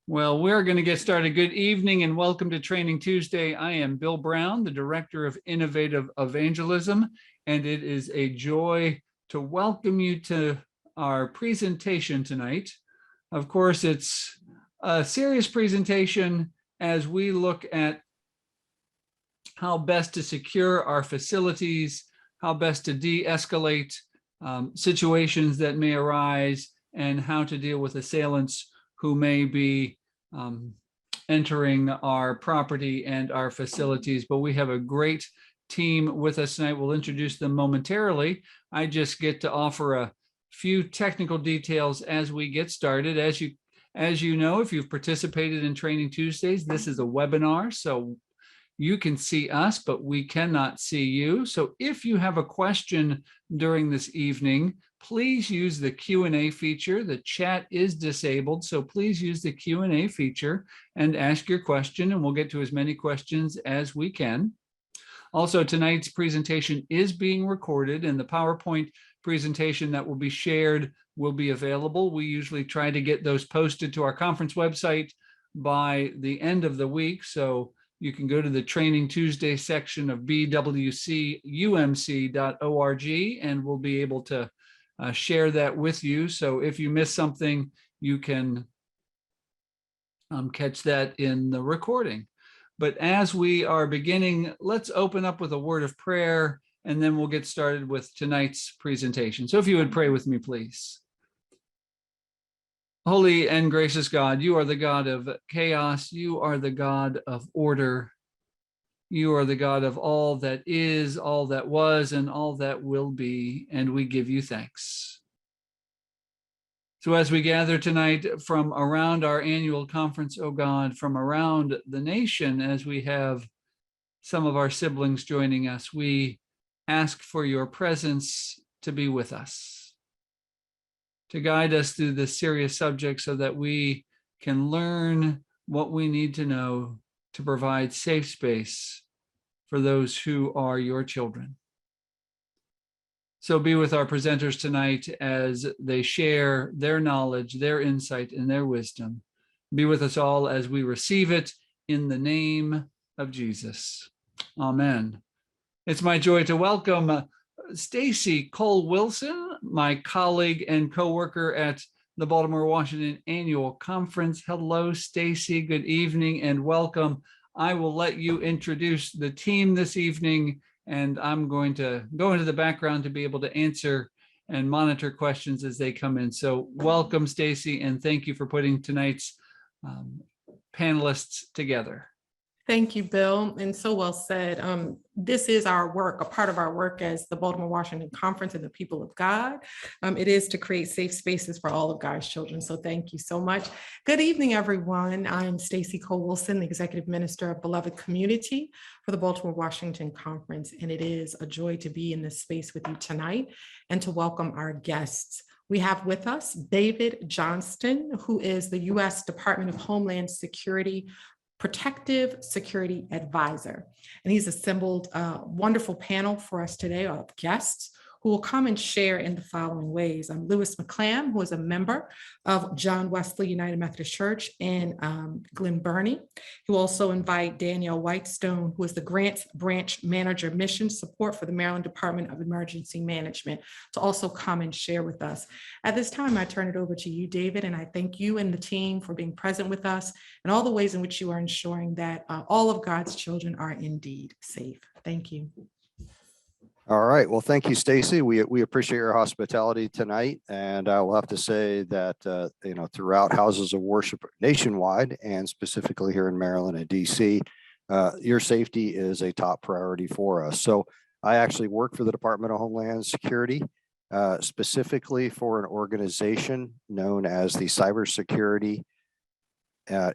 Well, we're going to get started. Good evening and welcome to Training Tuesday. I am Bill Brown, the Director of Innovative Evangelism, and it is a joy to welcome you to our presentation tonight. Of course, it's a serious presentation as we look at how best to secure our facilities, how best to de-escalate situations that may arise, and how to deal with assailants who may be entering our property and our facilities. But we have a great team with us tonight. We'll introduce them momentarily. I just get to offer a few technical details as we get started. As you know, if you've participated in Training Tuesdays, this is a webinar, so you can see us, but we cannot see you. So if you have a question during this evening, please use the Q&A feature. The chat is disabled, so please use the Q&A feature and ask your question, and we'll get to as many questions as we can. Also, tonight's presentation is being recorded, and the PowerPoint presentation that will be shared will be available. We usually try to get those posted to our conference website by the end of the week, so you can go to the Training Tuesday section of bwcumc.org, and we'll be able to share that with you. So if you miss something, you can catch that in the recording. But as we are beginning, let's open up with a word of prayer, and then we'll get started with tonight's presentation. So if you would pray with me, please. Holy and gracious God, you are the God of chaos. You are the God of order. You are the God of all that is, all that was, and all that will be, and we give you thanks. So as we gather tonight from around our annual conference, oh God, from around the nation, as we have some of our siblings joining us, we ask for your presence to be with us, to guide us through this serious subject so that we can learn what we need to know to provide safe space for those who are your children. So be with our presenters tonight as they share their knowledge, their insight, and their wisdom. Be with us all as we receive it in the name of Jesus. Amen. It's my joy to welcome Stacy Cole-Wilson, my colleague and co-worker at the Baltimore-Washington Annual Conference. Hello, Stacy. Good evening and welcome. I will let you introduce the team this evening, and I'm going to go into the background to be able to answer and monitor questions as they come in. So welcome, Stacy, and thank you for putting tonight's panelists together. Thank you, Bill, and so well said. This is our work, a part of our work as the Baltimore-Washington Conference and the people of God. It is to create safe spaces for all of God's children, so thank you so much. Good evening, everyone. I am Stacy Cole-Wilson, the Executive Minister of Beloved Community for the Baltimore-Washington Conference, and it is a joy to be in this space with you tonight and to welcome our guests. We have with us David Johnston, who is the U.S. Department of Homeland Security Protective Security Advisor. And he's assembled a wonderful panel for us today of guests who will come and share in the following ways. I'm Lewis McClam, who is a member of John Wesley United Methodist Church in Glen Burnie. He will also invite Danielle Whitestone, who is the Grants Branch Manager Mission Support for the Maryland Department of Emergency Management, to also come and share with us. At this time, I turn it over to you, David, and I thank you and the team for being present with us and all the ways in which you are ensuring that all of God's children are indeed safe. Thank you. All right. Well, thank you, Stacy. We appreciate your hospitality tonight. And I will have to say that, throughout houses of worship nationwide and specifically here in Maryland and DC, your safety is a top priority for us. So I actually work for the Department of Homeland Security, specifically for an organization known as the Cybersecurity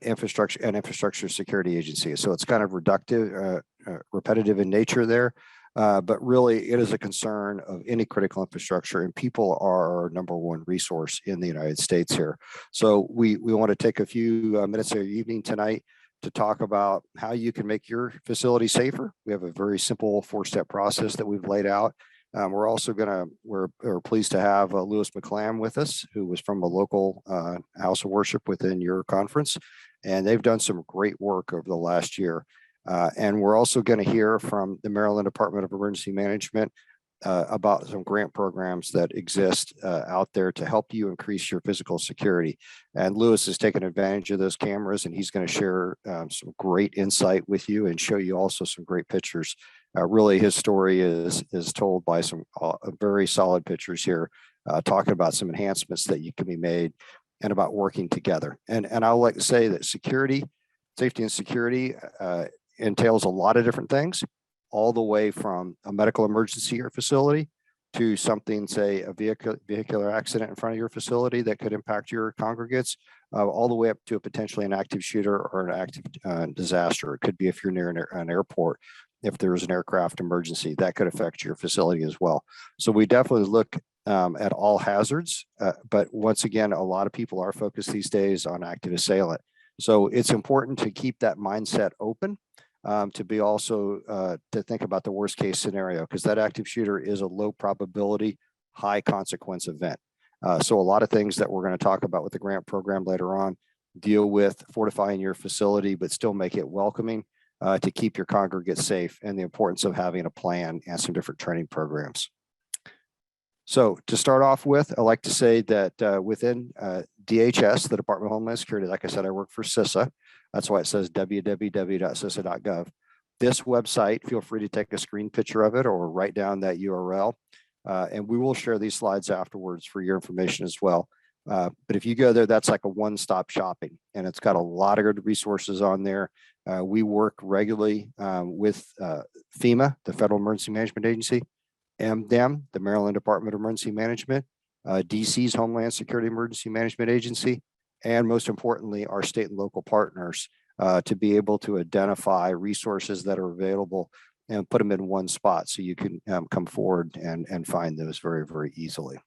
Infrastructure Security Agency. So it's kind of repetitive in nature there. But really, it is a concern of any critical infrastructure, and people are our number one resource in the United States here. So we want to take a few minutes of your evening tonight to talk about how you can make your facility safer. We have a very simple 4-step process that we've laid out We're pleased to have Lewis McClam with us, who was from a local house of worship within your conference, and they've done some great work over the last year. And we're also going to hear from the Maryland Department of Emergency Management about some grant programs that exist out there to help you increase your physical security. And Lewis has taken advantage of those cameras, and he's going to share some great insight with you and show you also some great pictures. Really, his story is told by some very solid pictures here, talking about some enhancements that you can be made and about working together. And I would like to say that safety and security entails a lot of different things, all the way from a medical emergency at your facility to something, say, a vehicular accident in front of your facility that could impact your congregates, all the way up to potentially an active shooter or an active disaster. It could be if you're near an airport, if there's an aircraft emergency, that could affect your facility as well. So we definitely look at all hazards, but once again, a lot of people are focused these days on active assailant. So it's important to keep that mindset open, to be also to think about the worst case scenario, because that active shooter is a low probability, high consequence event. So a lot of things that we're going to talk about with the grant program later on deal with fortifying your facility, but still make it welcoming to keep your congregate safe, and the importance of having a plan and some different training programs. So to start off with, I like to say that within DHS, the Department of Homeland Security, like I said, I work for CISA. That's why it says www.cisa.gov. This website, feel free to take a screen picture of it or write down that URL. And we will share these slides afterwards for your information as well. But if you go there, that's like a one-stop shopping, and it's got a lot of good resources on there. We work regularly with FEMA, the Federal Emergency Management Agency, MDEM, the Maryland Department of Emergency Management, DC's Homeland Security Emergency Management Agency, and most importantly, our state and local partners to be able to identify resources that are available and put them in one spot so you can come forward and find those very, very easily.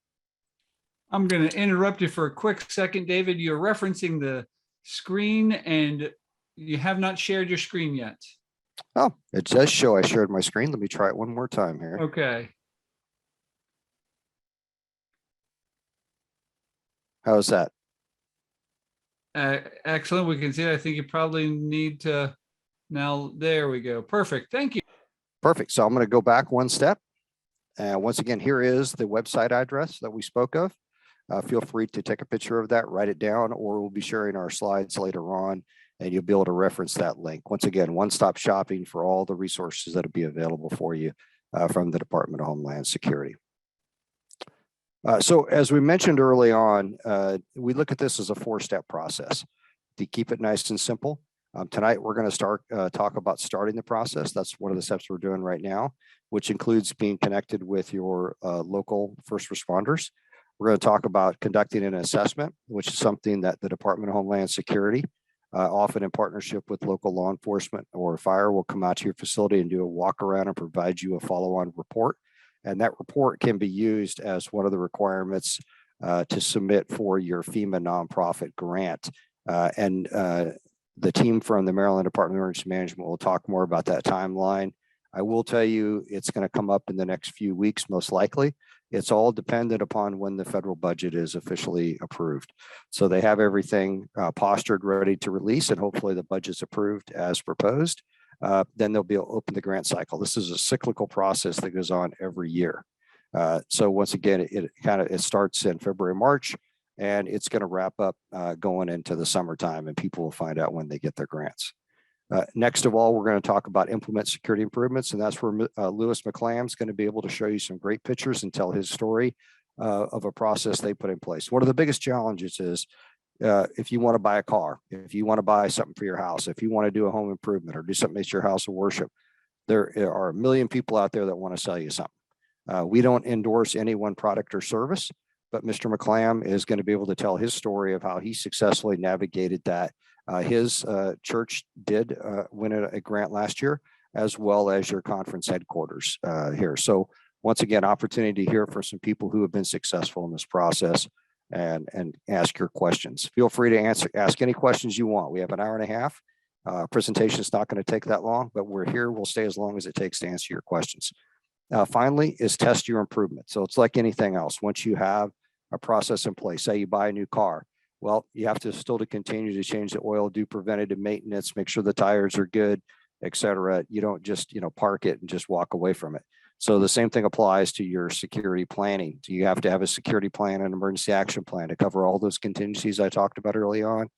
I'm going to interrupt you for a quick second, David. You're referencing the screen and you have not shared your screen yet. Oh, it does show I shared my screen. Let me try it one more time here. Okay. How's that? Excellent. We can see it. I think you probably need to now. There we go. Perfect. Thank you. Perfect. So I'm going to go back one step. And once again, here is the website address that we spoke of. Feel free to take a picture of that, write it down, or we'll be sharing our slides later on, and you'll be able to reference that link. Once again, one-stop shopping for all the resources that will be available for you from the Department of Homeland Security. So as we mentioned early on, we look at this as a four-step process to keep it nice and simple. Tonight, we're going to talk about starting the process. That's one of the steps we're doing right now, which includes being connected with your local first responders. We're going to talk about conducting an assessment, which is something that the Department of Homeland Security, often in partnership with local law enforcement or fire, will come out to your facility and do a walk around and provide you a follow-on report. And that report can be used as one of the requirements to submit for your FEMA nonprofit grant. The team from the Maryland Department of Emergency Management will talk more about that timeline. I will tell you it's going to come up in the next few weeks, most likely. It's all dependent upon when the federal budget is officially approved. So they have everything postured, ready to release, and hopefully the budget's approved as proposed. Then they'll be able to open the grant cycle. This is a cyclical process that goes on every year. So once again, it starts in February, March, and it's going to wrap up going into the summertime, and people will find out when they get their grants. Next of all, we're going to talk about implement security improvements, and that's where Lewis McClam is going to be able to show you some great pictures and tell his story of a process they put in place. One of the biggest challenges is if you want to buy a car, if you want to buy something for your house, if you want to do a home improvement or do something at your house of worship, there are a million people out there that want to sell you something. We don't endorse any one product or service, but Mr. McClam is going to be able to tell his story of how he successfully navigated that. His church did win a grant last year, as well as your conference headquarters here. So once again, opportunity to hear from some people who have been successful in this process and ask your questions. Feel free to ask any questions you want. We have an hour and a half. Presentation is not going to take that long, but we're here. We'll stay as long as it takes to answer your questions. Finally is test your improvement. So it's like anything else. Once you have a process in place, say you buy a new car, well, you have to still to continue to change the oil, do preventative maintenance, make sure the tires are good, et cetera. You don't just, park it and just walk away from it. So the same thing applies to your security planning. So you have to have a security plan and emergency action plan to cover all those contingencies I talked about early on.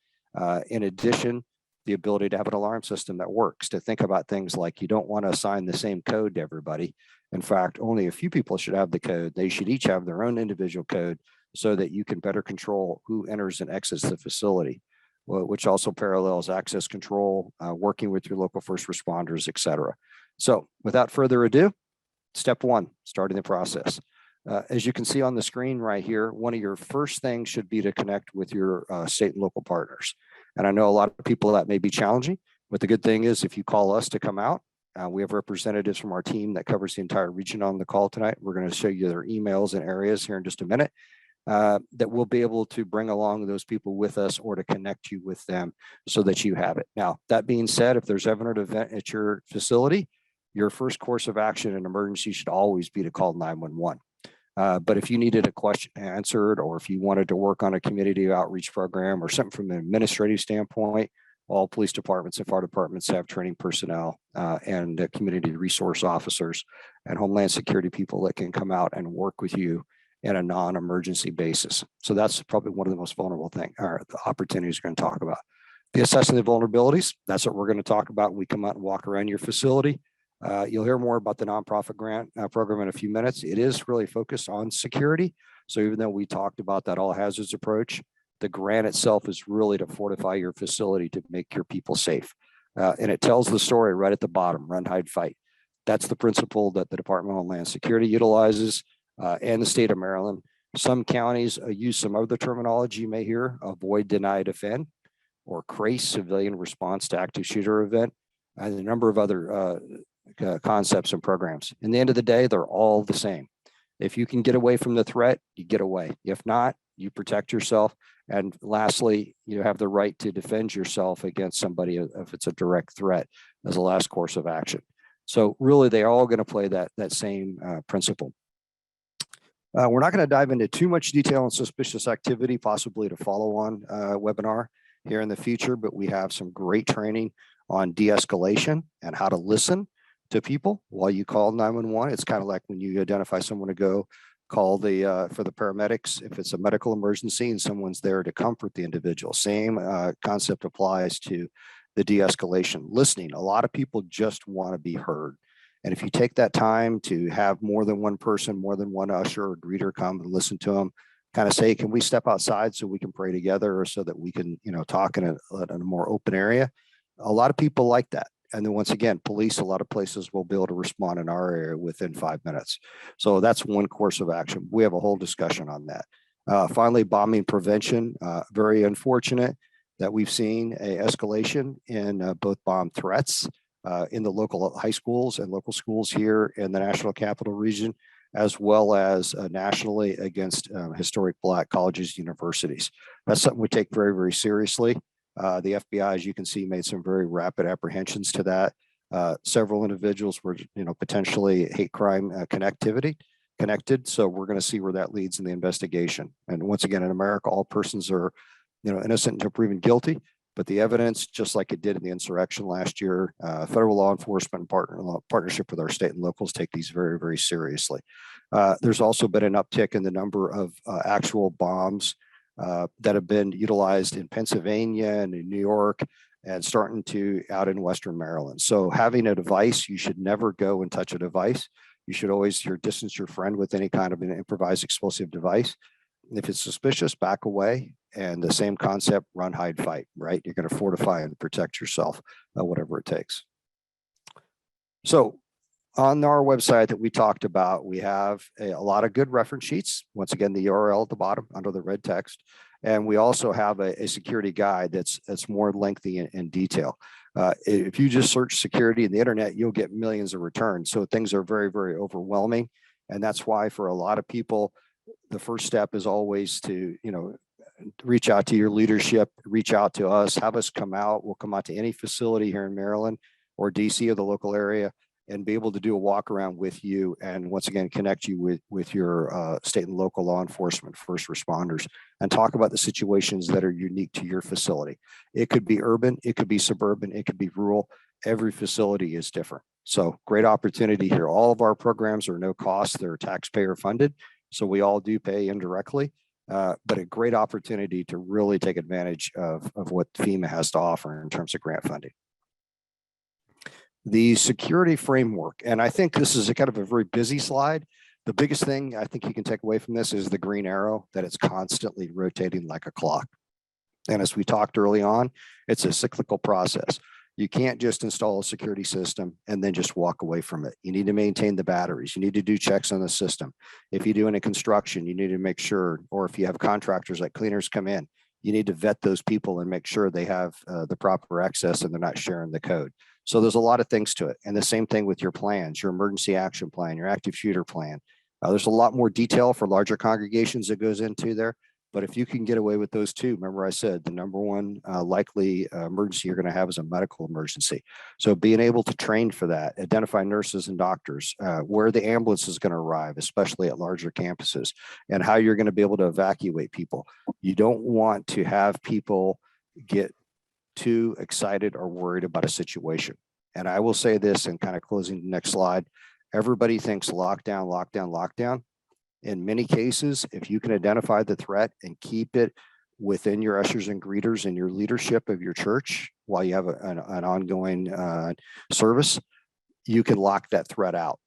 In addition, the ability to have an alarm system that works, to think about things like you don't want to assign the same code to everybody. In fact, only a few people should have the code. They should each have their own individual code so that you can better control who enters and exits the facility, which also parallels access control, working with your local first responders, et cetera. So without further ado, step one, starting the process. As you can see on the screen right here, one of your first things should be to connect with your state and local partners. And I know a lot of people that may be challenging, but the good thing is if you call us to come out, we have representatives from our team that covers the entire region on the call tonight. We're going to show you their emails and areas here in just a minute that we'll be able to bring along those people with us or to connect you with them so that you have it. Now, that being said, if there's ever an event at your facility, your first course of action in emergency should always be to call 911. But if you needed a question answered, or if you wanted to work on a community outreach program or something from an administrative standpoint, all police departments and fire departments have training personnel and community resource officers and Homeland Security people that can come out and work with you in a non-emergency basis. So that's probably one of the most vulnerable things or the opportunities we're going to talk about. The assessing the vulnerabilities, that's what we're going to talk about when we come out and walk around your facility. You'll hear more about the nonprofit grant program in a few minutes. It is really focused on security. So even though we talked about that all hazards approach, the grant itself is really to fortify your facility to make your people safe. And it tells the story right at the bottom, run, hide, fight. That's the principle that the Department of Homeland Security utilizes and the state of Maryland. Some counties use some other terminology you may hear, avoid, deny, defend, or CRACE, civilian response to active shooter event, and a number of other concepts and programs. In the end of the day, they're all the same. If you can get away from the threat, you get away. If not, you protect yourself. And lastly, you have the right to defend yourself against somebody if it's a direct threat as a last course of action. So really, they're all going to play that same principle. We're not going to dive into too much detail on suspicious activity, possibly to follow on webinar here in the future, but we have some great training on de-escalation and how to listen to people while you call 911. It's kind of like when you identify someone to go call for the paramedics. If it's a medical emergency and someone's there to comfort the individual, same concept applies to the de-escalation. Listening, a lot of people just want to be heard. And if you take that time to have more than one person, more than one usher or greeter come and listen to them, kind of say, can we step outside so we can pray together or so that we can, talk in a more open area? A lot of people like that. And then once again, police, a lot of places will be able to respond in our area within 5 minutes. So that's one course of action. We have a whole discussion on that. Finally, bombing prevention. Very unfortunate that we've seen a escalation in both bomb threats in the local high schools and local schools here in the National Capital Region, as well as nationally against historic Black colleges, universities. That's something we take very, very seriously. The FBI, as you can see, made some very rapid apprehensions to that. Several individuals were, potentially hate crime connected. So we're going to see where that leads in the investigation. And once again, in America, all persons are, innocent until proven guilty. But the evidence, just like it did in the insurrection last year, federal law enforcement partnership with our state and locals take these very, very seriously. There's also been an uptick in the number of actual bombs that have been utilized in Pennsylvania and in New York and starting to out in Western Maryland. So having a device, you should never go and touch a device. You should always distance your friend with any kind of an improvised explosive device. If it's suspicious, back away. And the same concept, run, hide, fight, right? You're going to fortify and protect yourself, whatever it takes. So on our website that we talked about, we have a lot of good reference sheets. Once again, the URL at the bottom under the red text. And we also have a security guide that's more lengthy in detail. If you just search security in the internet, you'll get millions of returns. So things are very, very overwhelming. And that's why for a lot of people, the first step is always to, reach out to your leadership, reach out to us, have us come out. We'll come out to any facility here in Maryland or DC or the local area and be able to do a walk around with you, and once again connect you with your state and local law enforcement, first responders, and talk about the situations that are unique to your facility. It could be urban, it could be suburban, it could be rural. Every facility is different. So great opportunity here. All of our programs are no cost, they're taxpayer funded, so we all do pay indirectly, but a great opportunity to really take advantage of what FEMA has to offer in terms of grant funding. The security framework, and I think this is a kind of a very busy slide. The biggest thing I think you can take away from this is the green arrow, that it's constantly rotating like a clock. And as we talked early on, it's a cyclical process. You can't just install a security system and then just walk away from it. You need to maintain the batteries. You need to do checks on the system. If you do any construction, you need to make sure, or if you have contractors like cleaners come in, you need to vet those people and make sure they have the proper access and they're not sharing the code. So there's a lot of things to it. And the same thing with your plans, your emergency action plan, your active shooter plan. There's a lot more detail for larger congregations that goes into there. But if you can get away with those two, remember I said the number one likely emergency you're going to have is a medical emergency. So being able to train for that, identify nurses and doctors, where the ambulance is going to arrive, especially at larger campuses, and how you're going to be able to evacuate people. You don't want to have people get too excited or worried about a situation. And I will say this, and kind of closing the next slide, everybody thinks lockdown, lockdown, lockdown. In many cases, if you can identify the threat and keep it within your ushers and greeters and your leadership of your church while you have an ongoing service, you can lock that threat out.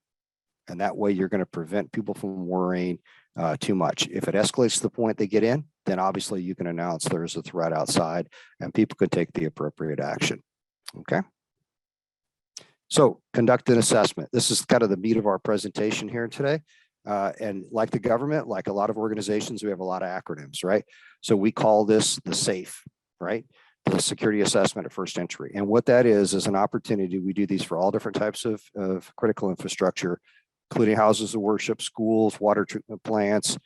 And that way you're going to prevent people from worrying too much. If it escalates to the point they get in, then obviously you can announce there's a threat outside and people could take the appropriate action. Okay. So conduct an assessment. This is kind of the meat of our presentation here today. And like the government, like a lot of organizations, we have a lot of acronyms, right? So we call this the SAFE, right? The security assessment at first entry. And what that is an opportunity. We do these for all different types of critical infrastructure, including houses of worship, schools, water treatment plants,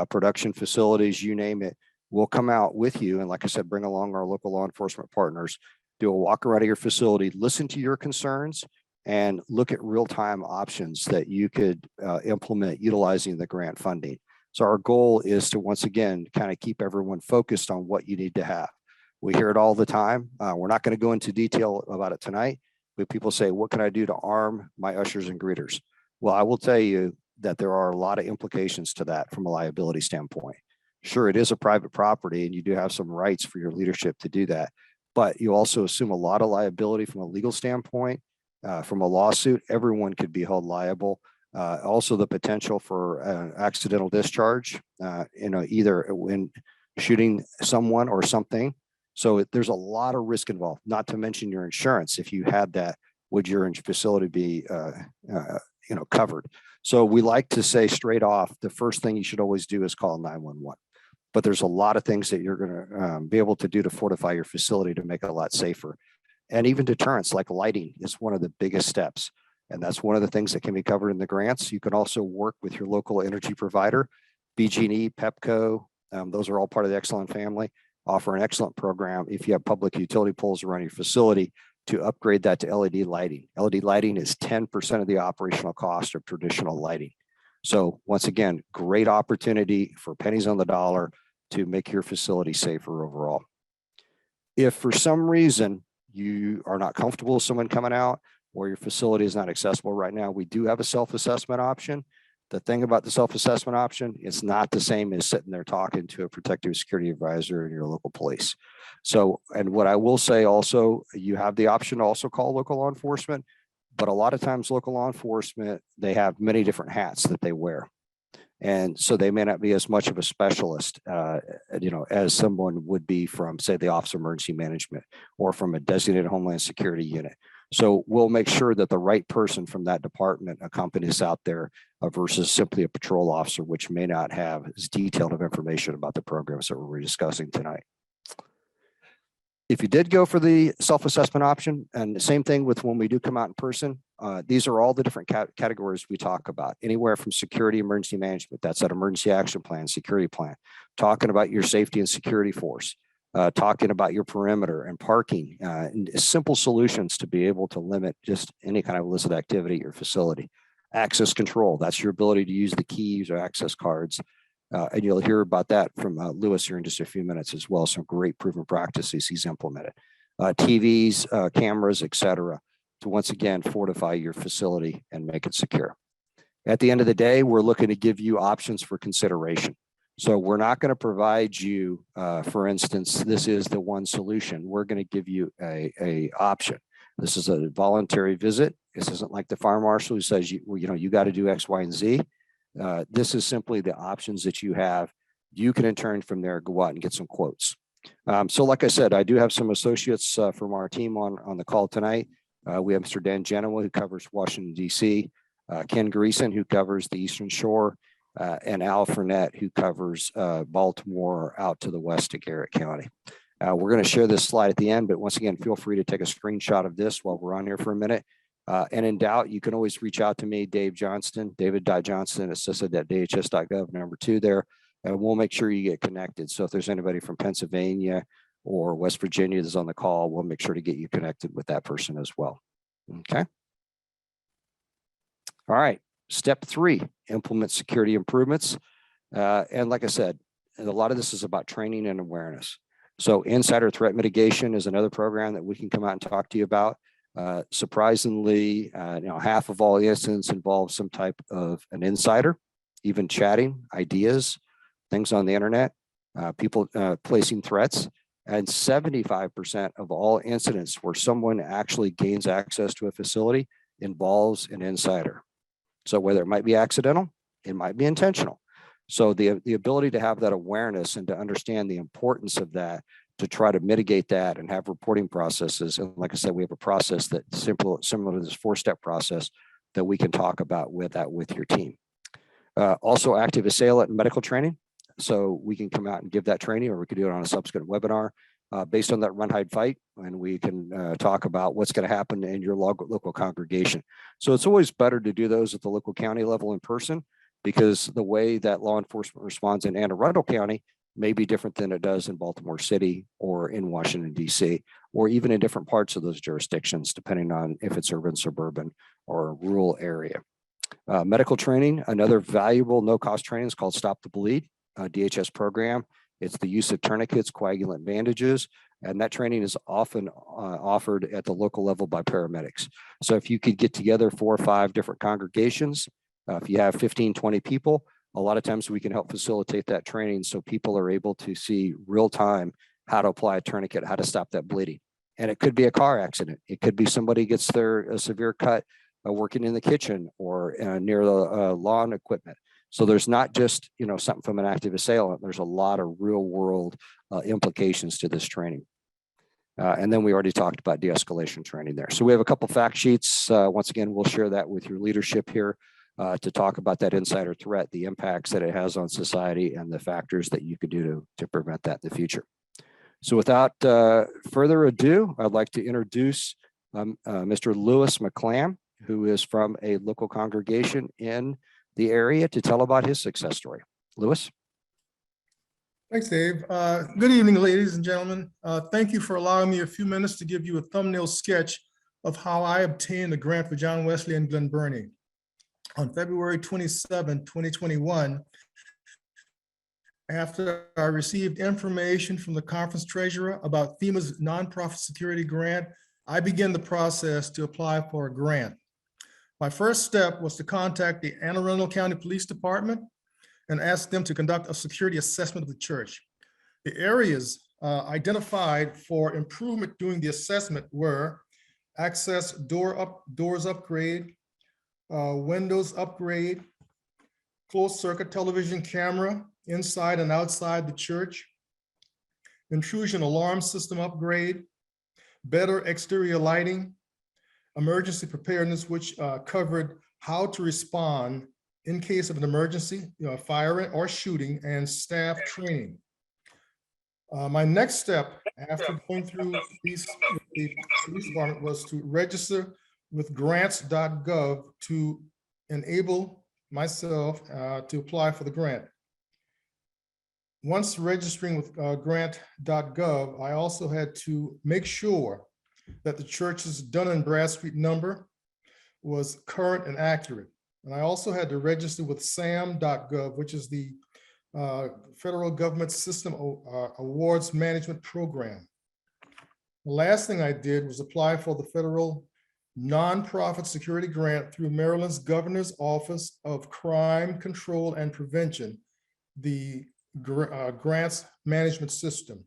production facilities, you name it. We'll come out with you. And like I said, bring along our local law enforcement partners, do a walk around of your facility, listen to your concerns, and look at real-time options that you could implement utilizing the grant funding. So our goal is to, once again, kind of keep everyone focused on what you need to have. We hear it all the time. We're not going to go into detail about it tonight, but people say, what can I do to arm my ushers and greeters? Well, I will tell you that there are a lot of implications to that from a liability standpoint. Sure, it is a private property and you do have some rights for your leadership to do that, but you also assume a lot of liability from a legal standpoint. From a lawsuit, everyone could be held liable. Also the potential for accidental discharge, either when shooting someone or something. So there's a lot of risk involved, not to mention your insurance. If you had that, would your facility be covered? So we like to say straight off, the first thing you should always do is call 911. But there's a lot of things that you're going to be able to do to fortify your facility to make it a lot safer. And even deterrence, like lighting, is one of the biggest steps. And that's one of the things that can be covered in the grants. You can also work with your local energy provider, BG&E, Pepco. Those are all part of the Assailant family. Offer an excellent program if you have public utility poles around your facility to upgrade that to LED lighting. LED lighting is 10% of the operational cost of traditional lighting. So once again, great opportunity for pennies on the dollar to make your facility safer overall. If for some reason you are not comfortable with someone coming out or your facility is not accessible right now, we do have a self-assessment option. The thing about the self-assessment option, it's not the same as sitting there talking to a protective security advisor in your local police. So, and what I will say also, you have the option to also call local law enforcement, but a lot of times local law enforcement, they have many different hats that they wear. And so they may not be as much of a specialist, as someone would be from, say, the Office of Emergency Management or from a designated Homeland Security unit. So we'll make sure that the right person from that department accompanies out there versus simply a patrol officer, which may not have as detailed of information about the programs that we're discussing tonight. If you did go for the self-assessment option, and the same thing with when we do come out in person, these are all the different categories we talk about, anywhere from security, emergency management, that's that emergency action plan, security plan, talking about your safety and security force, talking about your perimeter and parking, and simple solutions to be able to limit just any kind of illicit activity at your facility. Access control, that's your ability to use the keys or access cards. And you'll hear about that from Lewis here in just a few minutes as well. Some great proven practices he's implemented. TVs, cameras, etc., to once again fortify your facility and make it secure. At the end of the day, we're looking to give you options for consideration. So we're not going to provide you, for instance, this is the one solution. We're going to give you a option. This is a voluntary visit. This isn't like the fire marshal who says, you got to do X, Y, and Z. This is simply the options that you have. You can in turn from there go out and get some quotes. So like I said, I do have some associates from our team on the call tonight. We have Mr. Dan Genoa, who covers Washington, D.C., Ken Greason, who covers the Eastern Shore, and Al Furnett, who covers Baltimore out to the west of Garrett County. We're going to share this slide at the end, but once again, feel free to take a screenshot of this while we're on here for a minute. And in doubt, you can always reach out to me, David.Johnston at CISA.dhs.gov, number 2 there, and we'll make sure you get connected. So if there's anybody from Pennsylvania or West Virginia that's on the call, we'll make sure to get you connected with that person as well. Okay. All right. Step 3, implement security improvements. And like I said, a lot of this is about training and awareness. So insider threat mitigation is another program that we can come out and talk to you about. Surprisingly, half of all incidents involve some type of an insider, even chatting, ideas, things on the internet, people placing threats. And 75% of all incidents where someone actually gains access to a facility involves an insider. So whether it might be accidental, it might be intentional. So the ability to have that awareness and to understand the importance of that, to try to mitigate that and have reporting processes. And like I said, we have a process that's similar to this 4-step process that we can talk about with your team. Also active assailant and medical training. So we can come out and give that training, or we could do it on a subsequent webinar based on that run, hide, fight. And we can talk about what's going to happen in your local congregation. So it's always better to do those at the local county level in person, because the way that law enforcement responds in Anne Arundel County may be different than it does in Baltimore City or in Washington, D.C., or even in different parts of those jurisdictions, depending on if it's urban, suburban, or a rural area. Medical training, another valuable no-cost training is called Stop the Bleed, DHS program. It's the use of tourniquets, coagulant bandages, and that training is often offered at the local level by paramedics. So if you could get together 4 or 5 different congregations, if you have 15, 20 people, a lot of times we can help facilitate that training so people are able to see real time how to apply a tourniquet, how to stop that bleeding. And it could be a car accident. It could be somebody gets a severe cut working in the kitchen or near the lawn equipment. So there's not just, something from an active assailant. There's a lot of real world implications to this training. And then we already talked about de-escalation training there. So we have a couple fact sheets. Once again, we'll share that with your leadership here to talk about that insider threat, the impacts that it has on society, and the factors that you could do to prevent that in the future. So without further ado, I'd like to introduce Mr. Lewis McClam, who is from a local congregation in the area, to tell about his success story. Lewis. Thanks, Dave. Good evening, ladies and gentlemen. Thank you for allowing me a few minutes to give you a thumbnail sketch of how I obtained a grant for John Wesley and Glen Burnie. On February 27, 2021, after I received information from the conference treasurer about FEMA's nonprofit security grant, I began the process to apply for a grant. My first step was to contact the Anne Arundel County Police Department and ask them to conduct a security assessment of the church. The areas identified for improvement during the assessment were access doors upgrade, windows upgrade, closed circuit television camera inside and outside the church, intrusion alarm system upgrade, better exterior lighting, emergency preparedness, which covered how to respond in case of an emergency, fire or shooting, and staff training. My next step after going through the police department was to register with grants.gov to enable myself to apply for the grant. once registering with grant.gov, I also had to make sure that the church's Dun and Bradstreet number was current and accurate. And I also had to register with sam.gov, which is the federal government system awards management program. The last thing I did was apply for the federal nonprofit security grant through Maryland's Governor's Office of Crime Control and Prevention, the grants management system.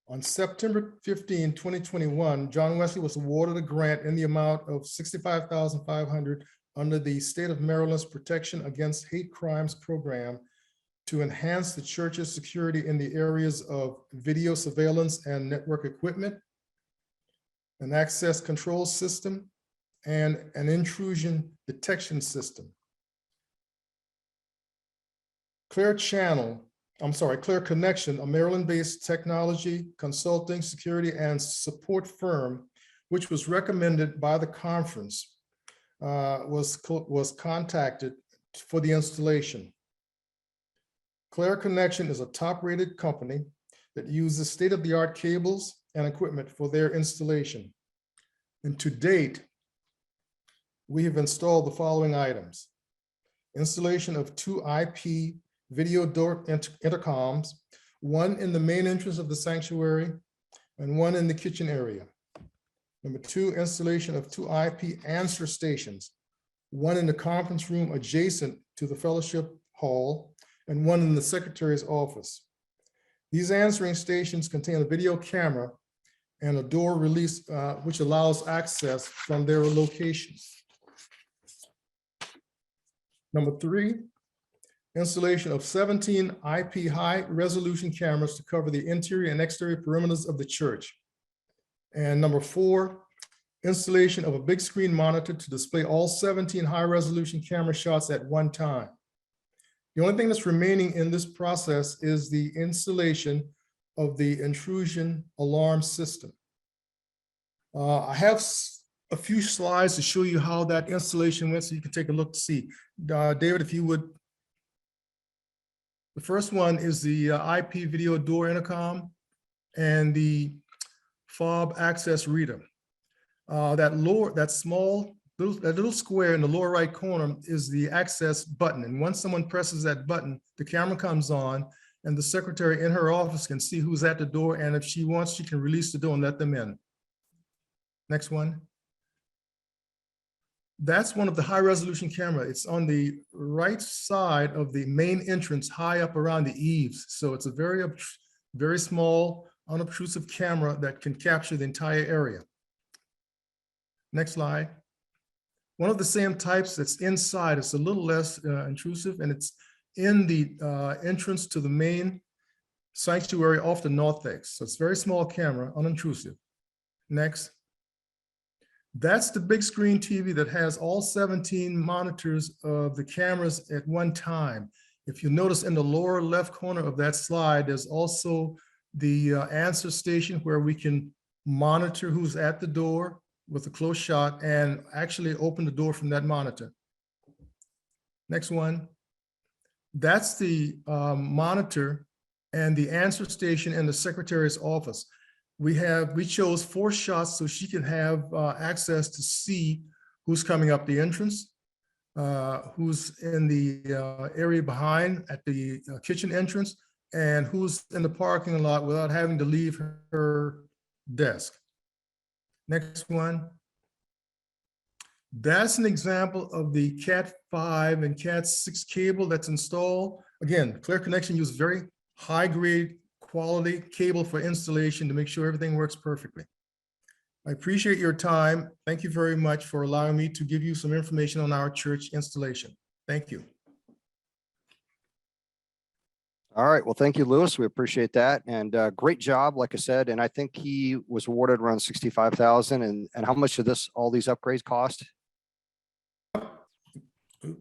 On September 15, 2021, John Wesley was awarded a grant in the amount of $65,500 under the State of Maryland's Protection Against Hate Crimes Program to enhance the church's security in the areas of video surveillance and network equipment, an access control system, and an intrusion detection system. Clear Connection, a Maryland-based technology, consulting, security, and support firm, which was recommended by the conference, was contacted for the installation. Clear Connection is a top-rated company that uses state-of-the-art cables and equipment for their installation. And to date, we have installed the following items: installation of 2 IP video door intercoms, one in the main entrance of the sanctuary and one in the kitchen area. Number 2, installation of 2 IP answer stations, one in the conference room adjacent to the fellowship hall and one in the secretary's office. These answering stations contain a video camera and a door release, which allows access from their locations. Number 3, installation of 17 IP high resolution cameras to cover the interior and exterior perimeters of the church. And number 4, installation of a big screen monitor to display all 17 high resolution camera shots at one time. The only thing that's remaining in this process is the installation of the intrusion alarm system. I have a few slides to show you how that installation went, so you can take a look to see. David, if you would. The first one is the IP video door intercom and the fob access reader. That little square in the lower right corner is the access button. And once someone presses that button, the camera comes on and the secretary in her office can see who's at the door. And if she wants, she can release the door and let them in. Next one. That's one of the high resolution camera. It's on the right side of the main entrance, high up around the eaves. So it's a very small, unobtrusive camera that can capture the entire area. Next slide. One of the same types that's inside, it's a little less intrusive, and it's in the entrance to the main sanctuary off the north exit. So it's a very small camera, unintrusive. Next. That's the big screen TV that has all 17 monitors of the cameras at one time. If you notice in the lower left corner of that slide, there's also the answer station where we can monitor who's at the door with a close shot and actually open the door from that monitor. Next one. That's the monitor and the answer station in the secretary's office. We chose 4 shots so she can have access to see who's coming up the entrance, who's in the area behind at the kitchen entrance, and who's in the parking lot without having to leave her desk. Next one. That's an example of the Cat5 and Cat6 cable that's installed. Again, Clear Connection uses very high-grade quality cable for installation to make sure everything works perfectly. I appreciate your time. Thank you very much for allowing me to give you some information on our church installation. Thank you. All right. Well, thank you, Lewis. We appreciate that. And great job, like I said. And I think he was awarded around $65,000. And how much of all these upgrades cost? The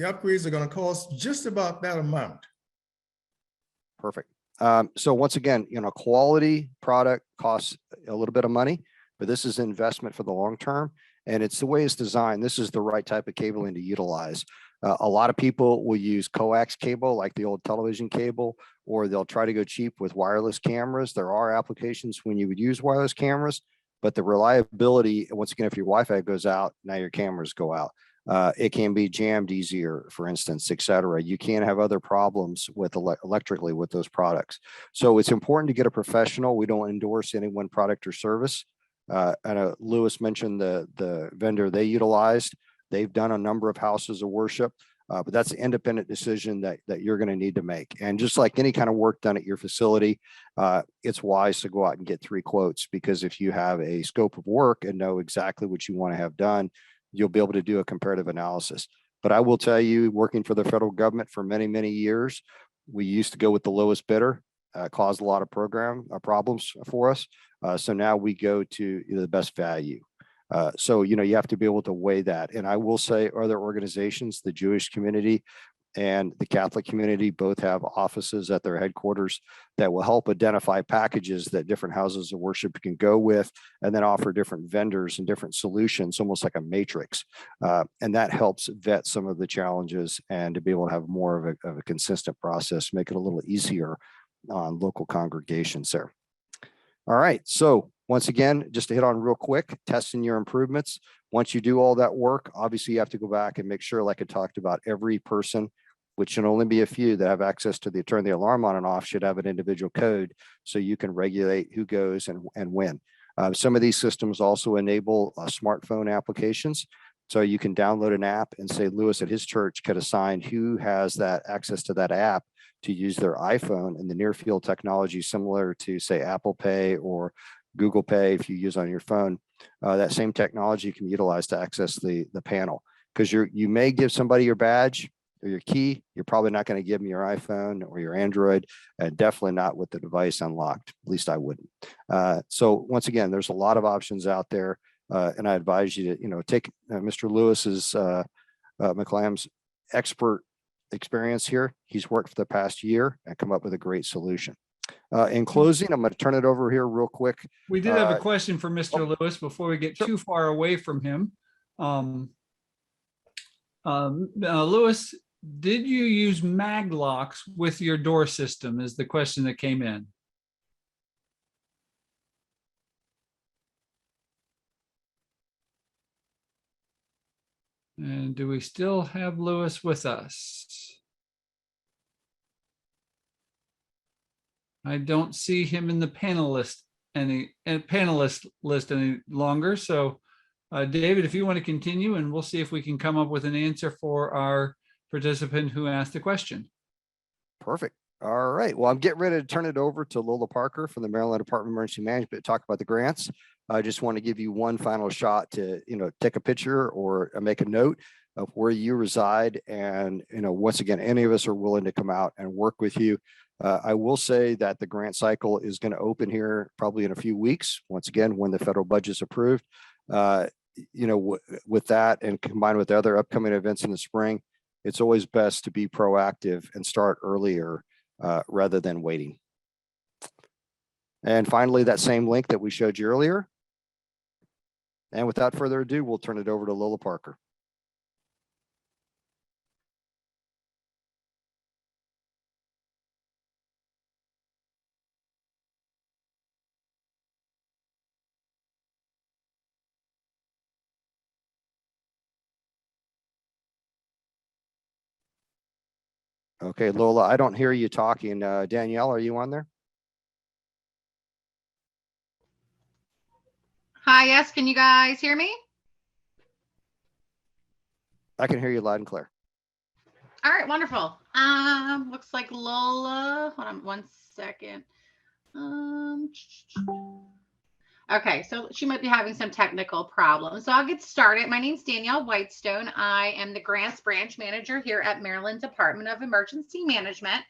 upgrades are going to cost just about that amount. Perfect. So once again, quality product costs a little bit of money, but this is investment for the long term. And it's the way it's designed. This is the right type of cabling to utilize. A lot of people will use coax cable, like the old television cable, or they'll try to go cheap with wireless cameras. There are applications when you would use wireless cameras, but the reliability, once again, if your Wi-Fi goes out, now your cameras go out. It can be jammed easier, for instance, et cetera. You can have other problems with electrically with those products. So it's important to get a professional. We don't endorse any one product or service. Lewis mentioned the vendor they utilized. They've done a number of houses of worship, but that's an independent decision that you're going to need to make. And just like any kind of work done at your facility, it's wise to go out and get 3 quotes, because if you have a scope of work and know exactly what you want to have done, you'll be able to do a comparative analysis. But I will tell you, working for the federal government for many, many years, we used to go with the lowest bidder, caused a lot of problems for us. So now we go to the best value. So, you have to be able to weigh that. And I will say other organizations, the Jewish community and the Catholic community, both have offices at their headquarters that will help identify packages that different houses of worship can go with, and then offer different vendors and different solutions, almost like a matrix. And that helps vet some of the challenges and to be able to have more of a consistent process, make it a little easier on local congregations there. All right. So once again, just to hit on real quick, testing your improvements. Once you do all that work, obviously you have to go back and make sure, like I talked about, every person, which should only be a few that have access to turn the alarm on and off, should have an individual code so you can regulate who goes and when. Some of these systems also enable smartphone applications. So you can download an app and say Lewis at his church could assign who has that access to that app to use their iPhone, and the near field technology similar to, say, Apple Pay or Google Pay if you use on your phone. That same technology can be utilized to access the panel, because you may give somebody your badge or your key. You're probably not going to give them your iPhone or your Android, and definitely not with the device unlocked. At least I wouldn't. So once again, there's a lot of options out there, and I advise you to take Mr. Lewis's McClam's expert experience here. He's worked for the past year and come up with a great solution. In closing, I'm going to turn it over here real quick. We did have a question for Mr. Lewis before we get too far away from him. Lewis, did you use mag locks with your door system is the question that came in. And do we still have Lewis with us? I don't see him in the panelist list any longer. So David, if you want to continue, and we'll see if we can come up with an answer for our participant who asked the question. Perfect. All right. Well, I'm getting ready to turn it over to Lola Parker from the Maryland Department of Emergency Management to talk about the grants. I just want to give you one final shot to, take a picture or make a note of where you reside. And, once again, any of us are willing to come out and work with you. I will say that the grant cycle is going to open here probably in a few weeks. Once again, when the federal budget's approved, with that and combined with the other upcoming events in the spring, it's always best to be proactive and start earlier rather than waiting. And finally, that same link that we showed you earlier. And without further ado, we'll turn it over to Lola Parker. Okay, Lola, I don't hear you talking. Danielle, are you on there? Hi, yes, can you guys hear me? I can hear you loud and clear. All right, wonderful. Looks like Lola, hold on one second. Okay, so she might be having some technical problems. So I'll get started. My name's Danielle Whitestone. I am the Grants Branch Manager here at Maryland Department of Emergency Management.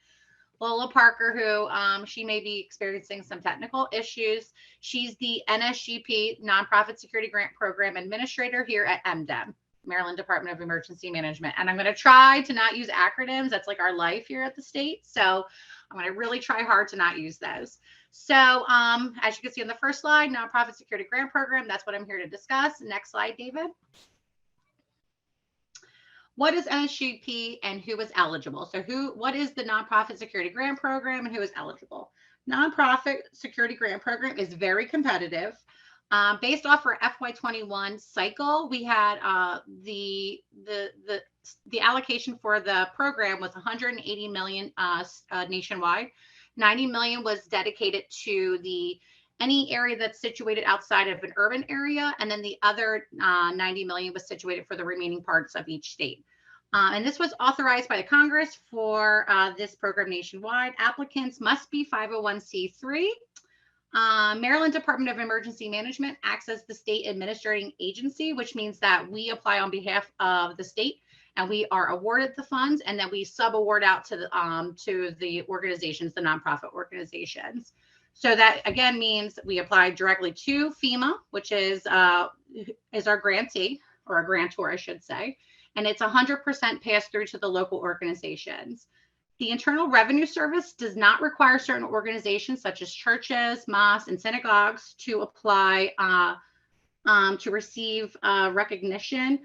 Lola Parker, who she may be experiencing some technical issues. She's the NSGP Nonprofit Security Grant Program Administrator here at MDEM, Maryland Department of Emergency Management. And I'm going to try to not use acronyms. That's like our life here at the state. So I'm going to really try hard to not use those. So as you can see on the first slide, Nonprofit Security Grant Program, that's what I'm here to discuss. Next slide, David. what is NSGP and who is eligible? So what is the Nonprofit Security Grant Program and who is eligible? Nonprofit Security Grant Program is very competitive. Based off our FY21 cycle, we had the allocation for the program was 180 million nationwide. 90 million was dedicated to any area that's situated outside of an urban area, and then the other 90 million was situated for the remaining parts of each state. And this was authorized by the Congress for this program nationwide. Applicants must be 501c3. Maryland Department of Emergency Management acts as the state administrating agency, which means that we apply on behalf of the state and we are awarded the funds, and then we subaward out to the organizations, the nonprofit organizations. So that again means we apply directly to FEMA, which is our grantee, or a grantor, I should say, and it's 100% passed through to the local organizations. The Internal Revenue Service does not require certain organizations such as churches, mosques, and synagogues to apply to receive recognition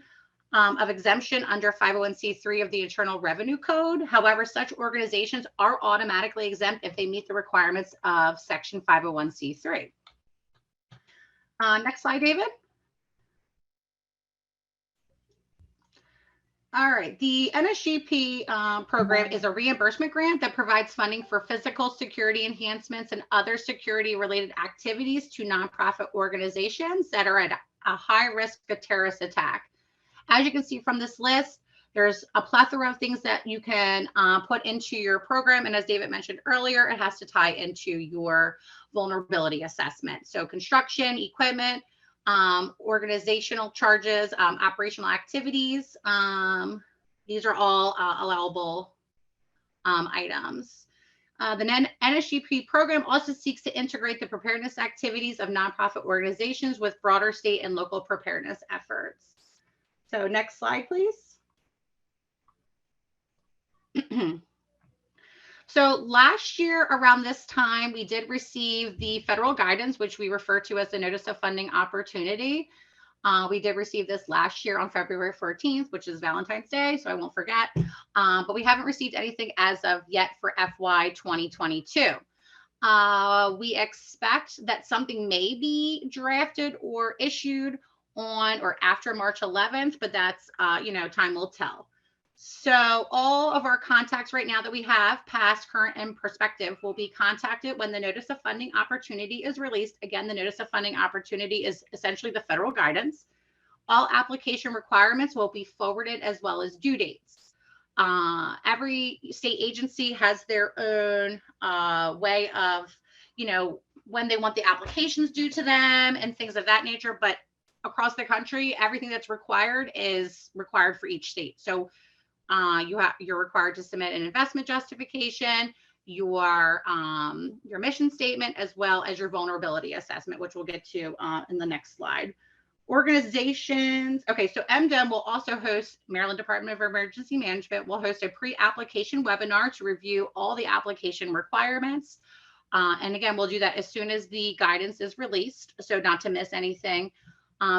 of exemption under 501c3 of the Internal Revenue Code. However, such organizations are automatically exempt if they meet the requirements of Section 501c3. Next slide, David. All right, the NSGP program is a reimbursement grant that provides funding for physical security enhancements and other security related activities to nonprofit organizations that are at a high risk of terrorist attack. As you can see from this list, there's a plethora of things that you can put into your program. And as David mentioned earlier, it has to tie into your vulnerability assessment. So construction, equipment, organizational charges, operational activities. These are all allowable items. The NSGP program also seeks to integrate the preparedness activities of nonprofit organizations with broader state and local preparedness efforts. So next slide, please. So last year around this time, we did receive the federal guidance, which we refer to as the Notice of Funding Opportunity. We did receive this last year on February 14th, which is Valentine's Day, so I won't forget. But we haven't received anything as of yet for FY 2022. We expect that something may be drafted or issued on or after March 11th, but that's, time will tell. So all of our contacts right now that we have, past, current, and prospective, will be contacted when the Notice of Funding Opportunity is released. Again, the Notice of Funding Opportunity is essentially the federal guidance. All application requirements will be forwarded as well as due dates. Every state agency has their own way of, when they want the applications due to them and things of that nature. But across the country, everything that's required is required for each state. So you're required to submit an investment justification, your mission statement, as well as your vulnerability assessment, which we'll get to in the next slide. Organizations. Okay, so MDEM will also host, Maryland Department of Emergency Management will host a pre-application webinar to review all the application requirements. And again, we'll do that as soon as the guidance is released, so not to miss anything.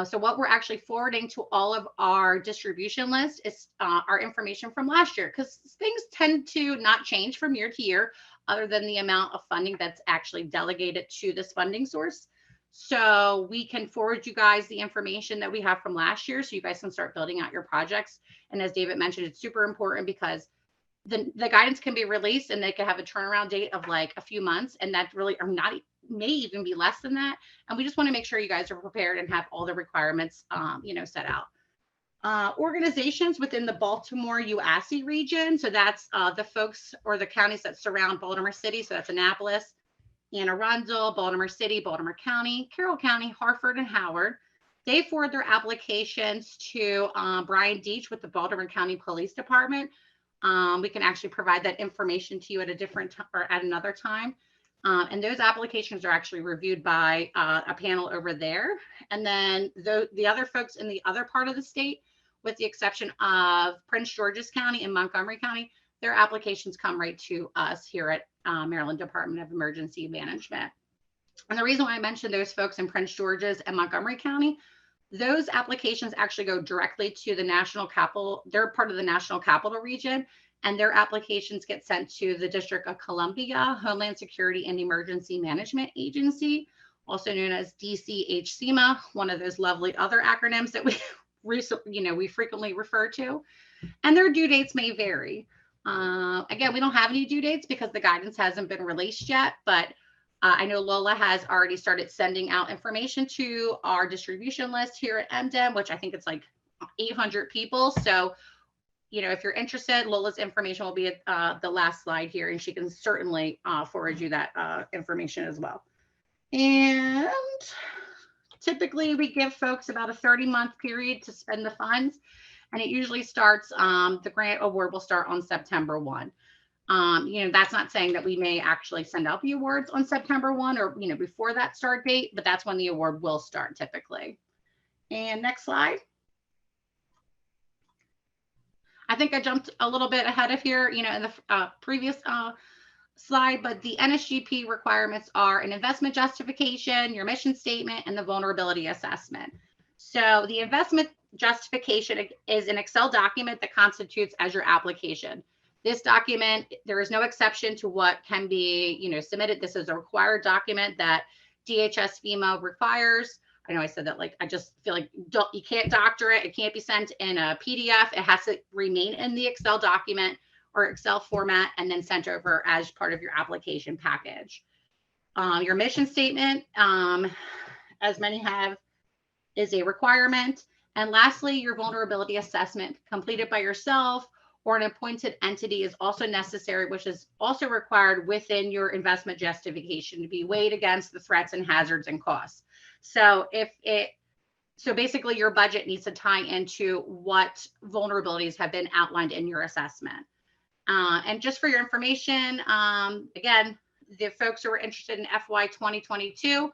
So what we're actually forwarding to all of our distribution list is our information from last year, because things tend to not change from year to year, other than the amount of funding that's actually delegated to this funding source. So we can forward you guys the information that we have from last year, so you guys can start building out your projects. And as David mentioned, it's super important because the guidance can be released and they can have a turnaround date of like a few months, and that really are not, may even be less than that. And we just want to make sure you guys are prepared and have all the requirements, set out. Organizations within the Baltimore-UASI region. So that's the folks or the counties that surround Baltimore City. So that's Annapolis, Anne Arundel, Baltimore City, Baltimore County, Carroll County, Harford, and Howard. They forward their applications to Brian Deach with the Baltimore County Police Department. We can actually provide that information to you at a different time or at another time. And those applications are actually reviewed by a panel over there. And then the other folks in the other part of the state, with the exception of Prince George's County and Montgomery County, their applications come right to us here at Maryland Department of Emergency Management. And the reason why I mentioned those folks in Prince George's and Montgomery County, Those applications actually go directly to the national capital. They're part of the national capital region, and their applications get sent to the District of Columbia, Homeland Security and Emergency Management Agency, also known as DCHCMA, one of those lovely other acronyms that we frequently refer to. And their due dates may vary. Again, we don't have any due dates because the guidance hasn't been released yet, but I know Lola has already started sending out information to our distribution list here at MDEM, which I think it's like 800 people. So, if you're interested, Lola's information will be at the last slide here, and she can certainly forward you that information as well. And typically we give folks about a 30-month period to spend the funds, and it usually starts, the grant award will start on September 1. That's not saying that we may actually send out the awards on September 1 or, before that start date, but that's when the award will start typically. And next slide. I think I jumped a little bit ahead of here, in the previous slide, but the NSGP requirements are an investment justification, your mission statement, and the vulnerability assessment. So the investment justification is an Excel document that constitutes as your application. This document, there is no exception to what can be, submitted. This is a required document that DHS FEMA requires. I know I said that, I just feel like you can't doctor it. It can't be sent in a PDF. It has to remain in the Excel document or Excel format and then sent over as part of your application package. Your mission statement, as many have, is a requirement. And lastly, your vulnerability assessment completed by yourself or an appointed entity is also necessary, which is also required within your investment justification to be weighed against the threats and hazards and costs. So basically your budget needs to tie into what vulnerabilities have been outlined in your assessment. And just for your information, again, the folks who are interested in FY 2022,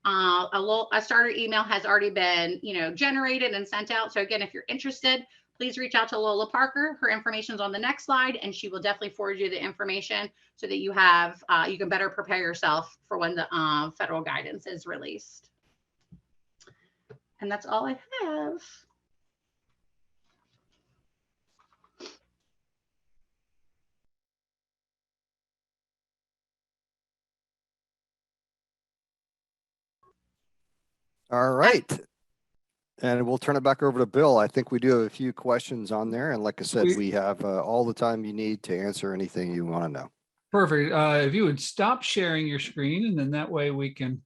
a starter email has already been, generated and sent out. So again, if you're interested, please reach out to Lola Parker. Her information is on the next slide, and she will definitely forward you the information so that you have, you can better prepare yourself for when the federal guidance is released. And that's all I have. All right. And we'll turn it back over to Bill. I think we do have a few questions on there. And like I said, we have all the time you need to answer anything you want to know. Perfect. If you would stop sharing your screen, and then that way we can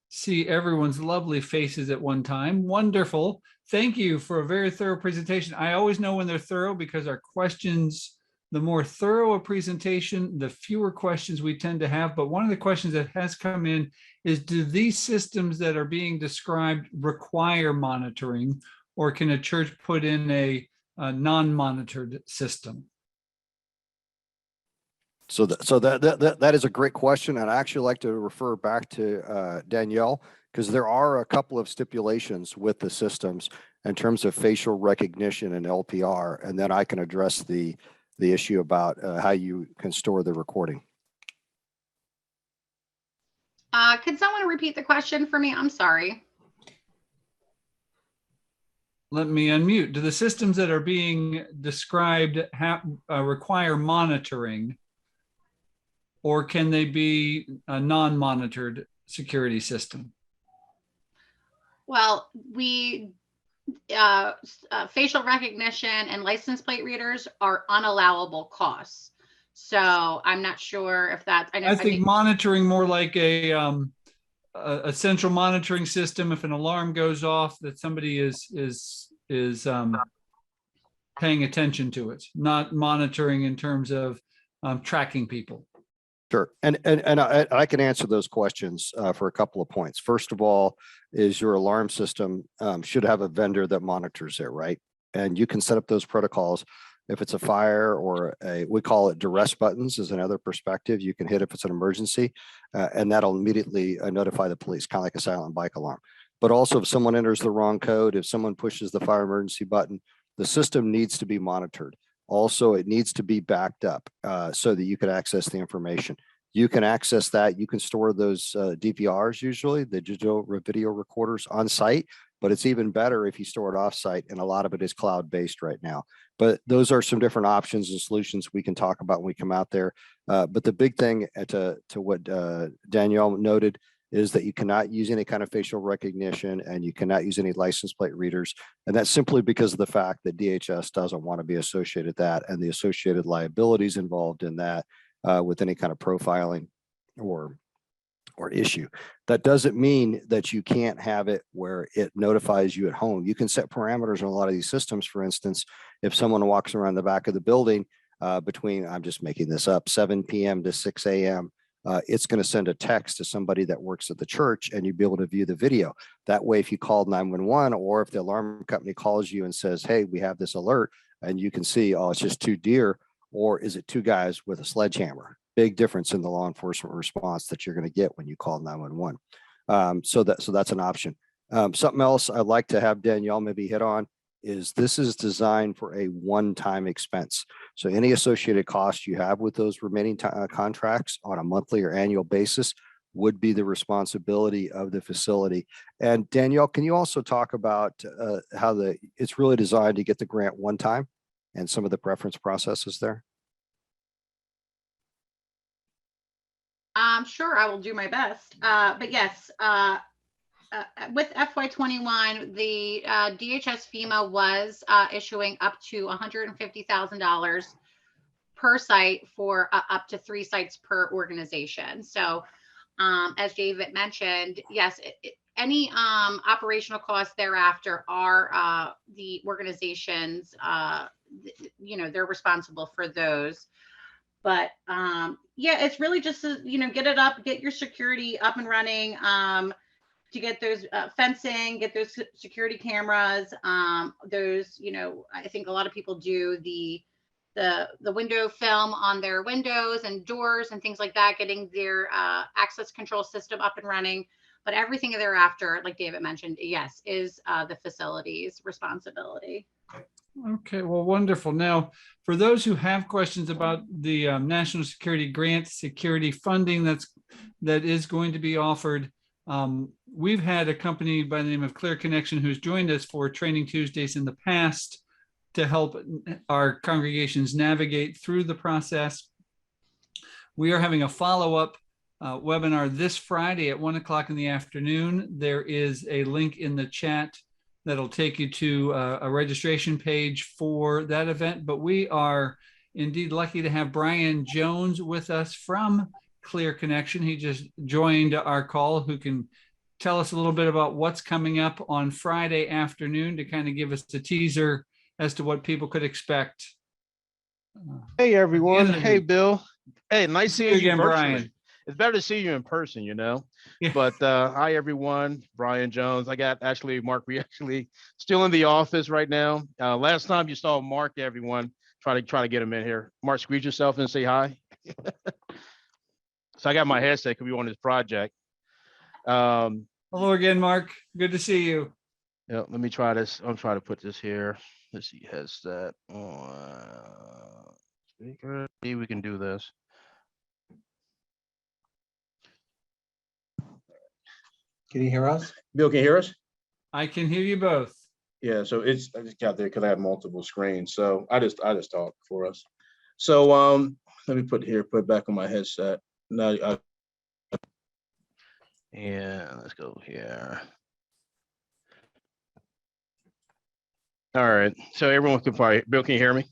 see everyone's lovely faces at one time. Wonderful. Thank you for a very thorough presentation. I always know when they're thorough because our questions, the more thorough a presentation, the fewer questions we tend to have. But one of the questions that has come in is, do these systems that are being described require monitoring, or can a church put in a non-monitored system? So that is a great question. And I actually like to refer back to Danielle, because there are a couple of stipulations with the systems in terms of facial recognition and LPR. And then I can address the issue about how you can store the recording. Could someone repeat the question for me? I'm sorry. Let me unmute. Do the systems that are being described require monitoring, or can they be a non-monitored security system? Well, facial recognition and license plate readers are unallowable costs. So I'm not sure if that. I think monitoring more like a central monitoring system. If an alarm goes off, that somebody is paying attention to it, not monitoring in terms of tracking people. Sure. And I can answer those questions for a couple of points. First of all, is your alarm system should have a vendor that monitors it, right? And you can set up those protocols. If it's a fire or we call it duress buttons is another perspective. You can hit if it's an emergency, and that'll immediately notify the police, kind of like a silent bike alarm. But also if someone enters the wrong code, if someone pushes the fire emergency button, the system needs to be monitored. Also, it needs to be backed up so that you can access the information. You can access that. You can store those DVRs, usually the digital video recorders on site. but it's even better if you store it offsite, and a lot of it is cloud-based right now. But those are some different options and solutions we can talk about when we come out there. But the big thing to what Danielle noted is that you cannot use any kind of facial recognition, and you cannot use any license plate readers. And that's simply because of the fact that DHS doesn't want to be associated with that and the associated liabilities involved in that with any kind of profiling or issue. That doesn't mean that you can't have it where it notifies you at home. You can set parameters on a lot of these systems. For instance, if someone walks around the back of the building between, I'm just making this up, 7 p.m. to 6 a.m., it's going to send a text to somebody that works at the church, and you'll be able to view the video. That way, if you call 911, or if the alarm company calls you and says, hey, we have this alert, and you can see, oh, it's just 2 deer, or is it 2 guys with a sledgehammer? Big difference in the law enforcement response that you're going to get when you call 911. So that's an option. Something else I'd like to have Danielle maybe hit on is this is designed for a one-time expense. So any associated costs you have with those remaining contracts on a monthly or annual basis would be the responsibility of the facility. And Danielle, can you also talk about how it's really designed to get the grant one time and some of the preference processes there? Sure, I will do my best. But yes, with FY21, the DHS FEMA was issuing up to $150,000 per site for up to 3 sites per organization. So as David mentioned, yes, any operational costs thereafter are the organizations, they're responsible for those. But yeah, it's really just to, get it up, get your security up and running, to get those fencing, get those security cameras, those, I think a lot of people do the window film on their windows and doors and things like that, getting their access control system up and running. But everything thereafter, like David mentioned, yes, is the facility's responsibility. Okay, well, wonderful. Now, for those who have questions about the national security grant security funding that is going to be offered, we've had a company by the name of Clear Connection who's joined us for Training Tuesdays in the past to help our congregations navigate through the process. We are having a follow-up webinar this Friday at 1 o'clock in the afternoon. There is a link in the chat that'll take you to a registration page for that event. But we are indeed lucky to have Brian Jones with us from Clear Connection. He just joined our call, who can tell us a little bit about what's coming up on Friday afternoon to kind of give us a teaser as to what people could expect. Hey, everyone. Hey, Bill. Hey, nice seeing you again, virtually. Brian. It's better to see you in person, Yeah. But hi, everyone. Brian Jones. I got Mark. We actually still in the office right now. Last time you saw Mark, everyone, try to get him in here. Mark, squeeze yourself and say hi. So I got my headset because we on this project. Hello again, Mark. Good to see you. Yeah, let me try this. I'm trying to put this here. Let's see, headset on speaker. See, we can do this. Can you hear us? Bill, can you hear us? I can hear you both. Yeah, so I just got there because I have multiple screens. So I just talk for us. So let me put it back on my headset. Now and let's go here. All right. So everyone can probably, Bill, can you hear me?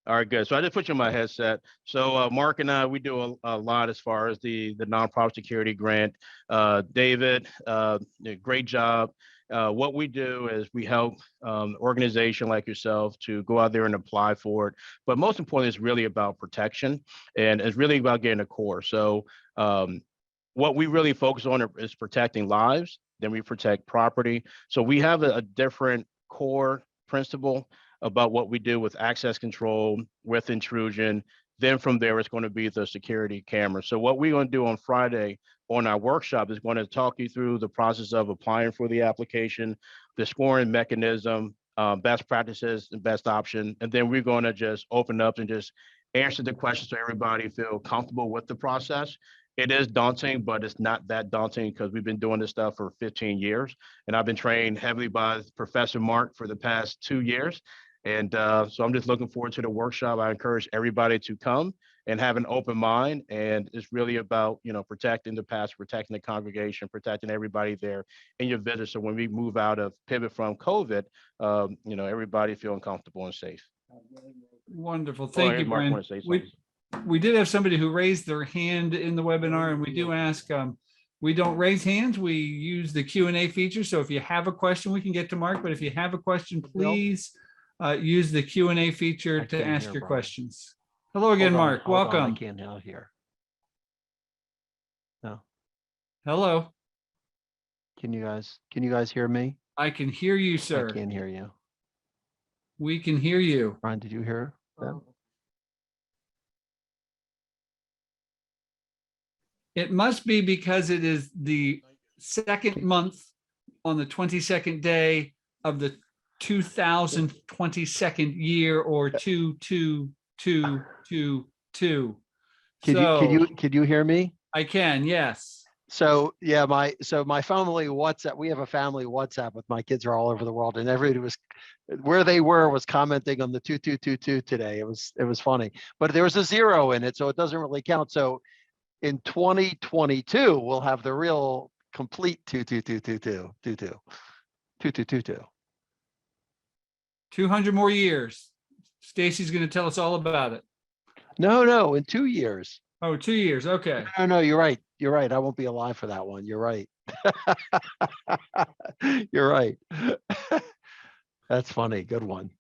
All right, good. So I just put you on my headset. So Mark and I, we do a lot as far as the nonprofit security grant. David, great job. What we do is we help an organization like yourself to go out there and apply for it. But most importantly, it's really about protection, and it's really about getting a core. So what we really focus on is protecting lives. Then we protect property. So we have a different core principle about what we do with access control, with intrusion. Then from there, it's going to be the security camera. So what we're going to do on Friday on our workshop is going to talk you through the process of applying for the application, the scoring mechanism, best practices, and best option. And then we're going to just open up and just answer the questions so everybody feel comfortable with the process. It is daunting, but it's not that daunting because we've been doing this stuff for 15 years. And I've been trained heavily by Professor Mark for the past 2 years. And so I'm just looking forward to the workshop. I encourage everybody to come and have an open mind. And it's really about, protecting the pastor, protecting the congregation, protecting everybody there in your visit. So when we move out of pivot from COVID, everybody feeling comfortable and safe. Wonderful. Thank you, Mark, Brian. want to say something? We did have somebody who raised their hand in the webinar, and we do ask, we don't raise hands. We use the Q&A feature. So if you have a question, we can get to Mark, but if you have a question, please use the Q&A feature to ask your questions. Hello again, Mark. Welcome. I can't hear. No. Hello. Can you guys hear me? I can hear you, sir. I can't hear you. We can hear you. Brian, did you hear them? It must be because it is the second month on the 22nd day of the 2022nd year, or 2222. Could you hear me? I can, yes. So yeah, my family WhatsApp, we have a family WhatsApp with my kids are all over the world, and everybody was where they was commenting on the 2222 today. It was funny, but there was a 0 in it, so it doesn't really count. So in 2022, we'll have the real complete 2222. 200 more years. Stacy's going to tell us all about it. No, in 2 years. Oh, 2 years. Okay. No, you're right. I won't be alive for that one. You're right. You're right. That's funny. Good one.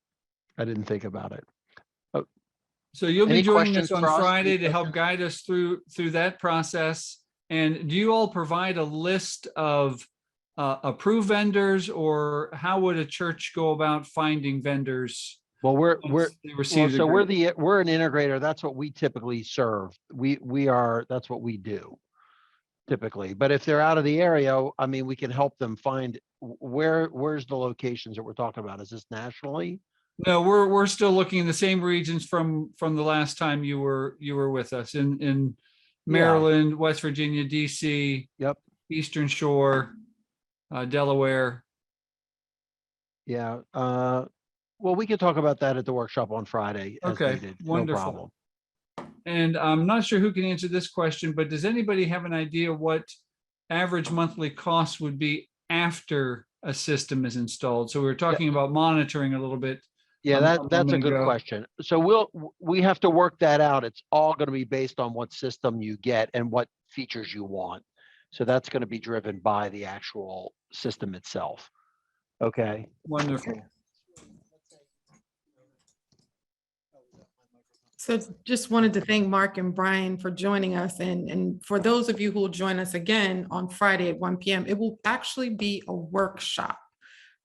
I didn't think about it. So you'll be Any joining us questions on for us? Friday Any to help questions? guide us through that process. And do you all provide a list of approved vendors, or how would a church go about finding vendors? Well, we're So we're an integrator. That's what we typically serve. That's what we do typically. But if they're out of the area, I mean, we can help them find where's the locations that we're talking about. Is this nationally? No, we're still looking in the same regions from the last time you were with us in Maryland, West Virginia, DC, Yep. Eastern Shore, Delaware. Yeah. Well, we can talk about that at the workshop on Friday. As Okay, needed. wonderful. No problem. And I'm not sure who can answer this question, but does anybody have an idea what average monthly cost would be after a system is installed? So we were talking about monitoring a little bit. Yeah, that's a good question. So we have to work that out. It's all going to be based on what system you get and what features you want. So that's going to be driven by the actual system itself. Okay. Wonderful. So just wanted to thank Mark and Brian for joining us. And for those of you who will join us again on Friday at 1 p.m., it will actually be a workshop,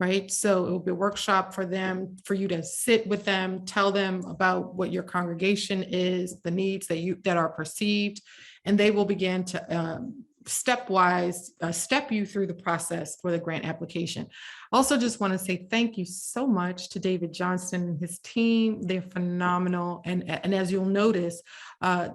right? So it will be a workshop for you to sit with them, tell them about what your congregation is, the needs that are perceived, and they will begin to stepwise step you through the process for the grant application. Also, just want to say thank you so much to David Johnston and his team. They're phenomenal. And as you'll notice,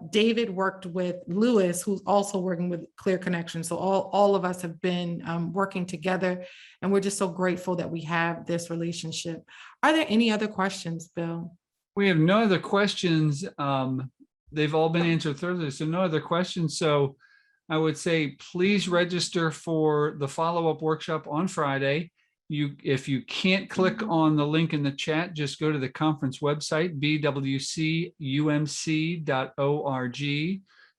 David worked with Lewis, who's also working with Clear Connection. So all of us have been working together, and we're just so grateful that we have this relationship. Are there any other questions, Bill? We have no other questions. They've all been answered thoroughly, so no other questions. So I would say, please register for the follow-up workshop on Friday. If you can't click on the link in the chat, just go to the conference website, bwcumc.org.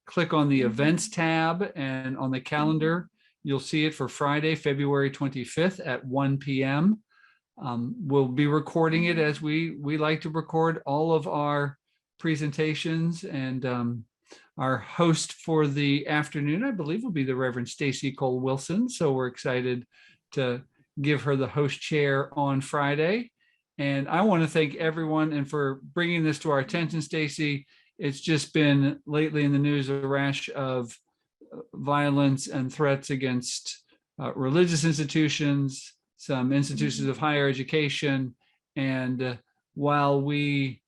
Click on the events tab, and on the calendar, you'll see it for Friday, February 25th at 1 p.m. We'll be recording it, as we like to record all of our presentations, and our host for the afternoon, I believe, will be the Reverend Stacy Cole Wilson. So we're excited to give her the host chair on Friday. And I want to thank everyone and for bringing this to our attention, Stacy. It's just been lately in the news a rash of violence and threats against religious institutions, some institutions of higher education. And while we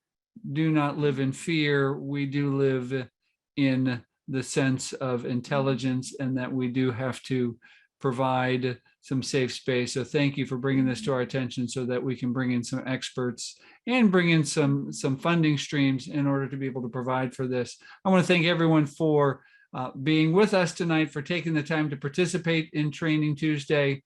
do not live in fear, we do live in the sense of intelligence and that we do have to provide some safe space. So thank you for bringing this to our attention so that we can bring in some experts and bring in some funding streams in order to be able to provide for this. I want to thank everyone for being with us tonight, for taking the time to participate in Training Tuesday.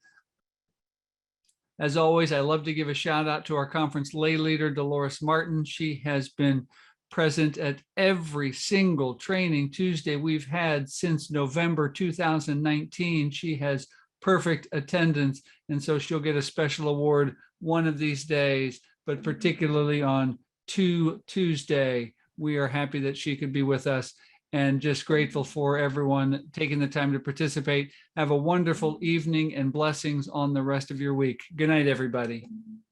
As always, I love to give a shout out to our conference lay leader, Dolores Martin. She has been present at every single Training Tuesday we've had since November 2019. She has perfect attendance, and so she'll get a special award one of these days, but particularly on Tuesday, we are happy that she could be with us and just grateful for everyone taking the time to participate. Have a wonderful evening and blessings on the rest of your week. Good night, everybody.